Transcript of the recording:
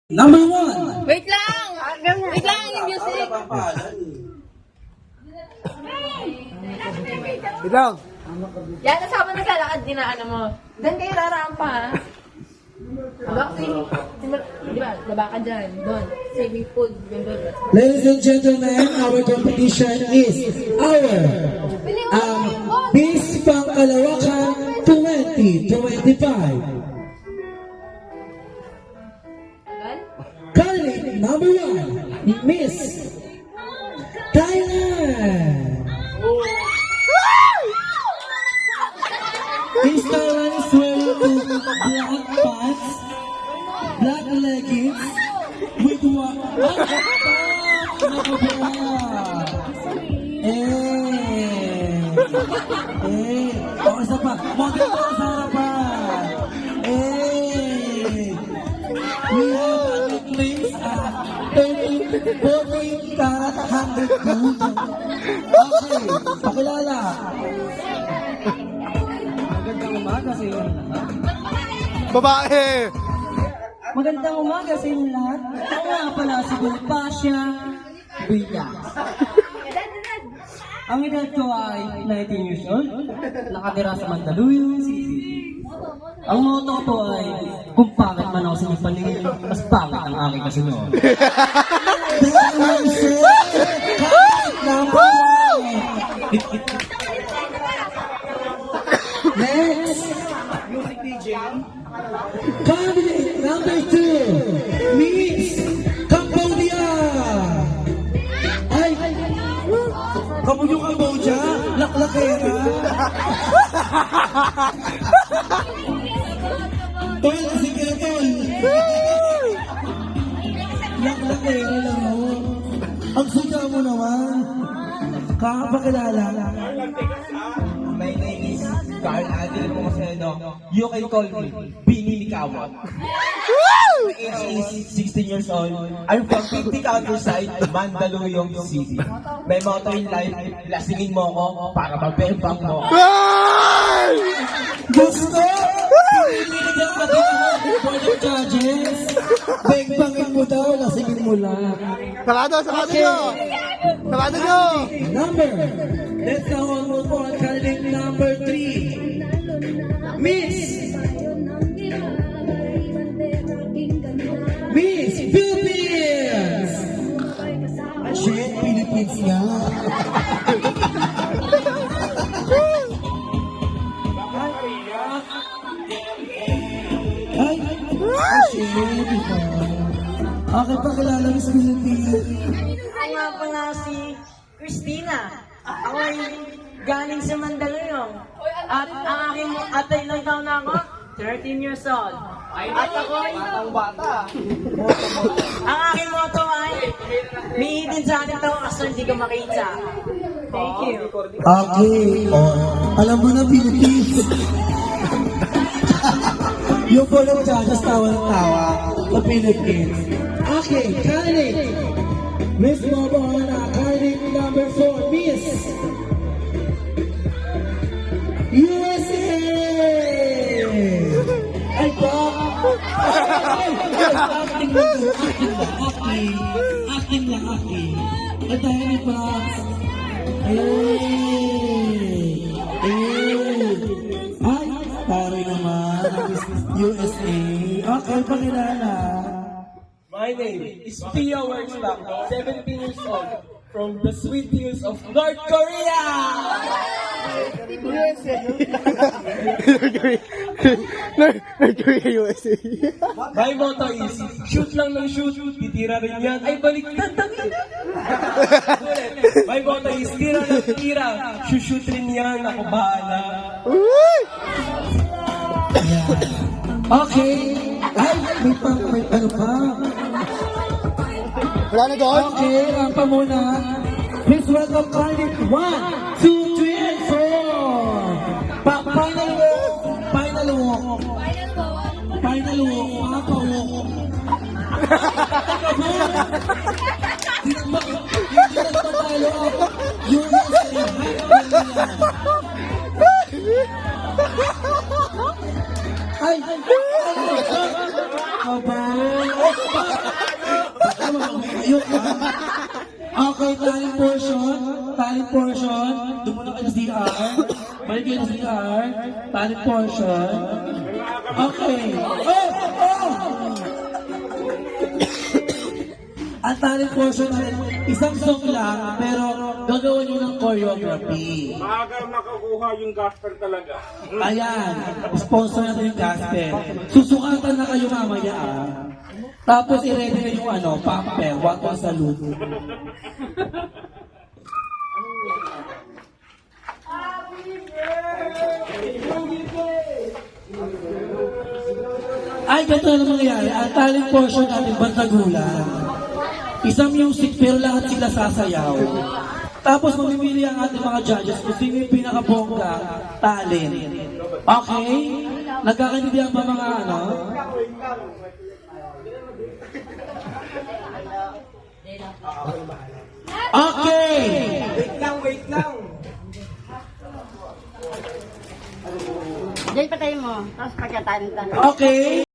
Number one. Wait lang! Wait lang yung music! Bilang! Yan, nasama na sa lakad, dinaan mo. Diyan kayo rarampa, ha? Di ba? Laba ka dyan. Doon. Saving food. Doon. Ladies and gentlemen, our competition is our Miss Pangkalawakan 2025. Currently, number one, Miss Thailand. This Thailand is wearing black pants, black leggings, with what? Oh, isa pa. Model pa sa harapan. We have a place at 14 karat 100 gold. Okay, pakilala. Magandang umaga sa inyo lahat. Babae! Magandang umaga sa inyo lahat. Ako nga pala si Bonifacia Villas. Ang edad ko ay 19 years old, nakatira sa Mandaluyong City. Ang motto ko ay, kung pangit man ako sa inyong paningin, mas pangit ang aking kasunod. Next! Music DJ. Candidate number 2, Miss Cambodia. Ay! Kamu yung Cambodia? Laklakera. Tol, sige na tol. Laklakera lang mo. Ang suga mo naman. Kakapakilala. My name is Carl Adel Moceno. You can call me Bini Mikawat. My age is 16 years old. I'm from Pinti Countryside, Mandaluyong City. My motto in life, lasingin mo ako para mabembang mo. Gusto! Piniligan ka din for the judges. Beng-bangin mo daw, lasingin mo lang. Sarado nyo! Sarado nyo! Number. Let's now on move on. Candidate number 3. Miss Philippines! Shit, Philippines nga. Ay, shit. Okay, pakilala Miss Philippines. Ako nga pala si Christina. Ako ay galing sa Mandaluyong. At ang aking atay lang taon na ako, 13 years old. At ako ay ang aking motto ay may din sa ating tao kasi hindi ko makita. Thank you. Okay. Oh, alam mo na, Philippines. Yung full of judges, tawa ng tawa sa Philippines. Okay, candidate. Miss Mobona, candidate number 4, Miss USA! Ay, ba? Acting lang. At dahil ni Pops. Ay, pare naman. USA. Okay, pakilala. My name is Pia Workstock, 17 years old, from the sweet hills of North Korea! North Korea, USA. My motto is, shoot lang ng shoot, titira rin yan, ay baliktad na My motto is, tira lang tira, shoot rin yan, ako bahala. Okay. Ay, may ano pa. Wala na doon? Okay, rampa muna. Please welcome candidate 1, 2, 3, and 4. Final walk. Papa walk. Hindi na patalo ako. Ay! Aba! Baka mamamayo ka. Okay, talent portion. Talent portion. Doon muna kayo sa CR. Balik kayo sa CR. Talent portion. Okay. Oh! Ang talent portion natin, isang song lang, pero gagawin niyo ng choreography. Maaga makakuha yung gospel talaga. Ayan, sponsor natin yung gospel. Susukatan na kayo mamaya ah. Tapos i-ready na yung pamper, water salute. Ay, ganito na mangyayari. Ang talent portion natin, bantagulan. Isang music pero lahat sila sasayaw. Tapos mamimili ang ating mga judges kung sino yung pinakabongga talent. Okay? Nagkakaintindihan ba mga Okay! Wait lang. Diyan patayin mo, tapos pagkatanin. Okay!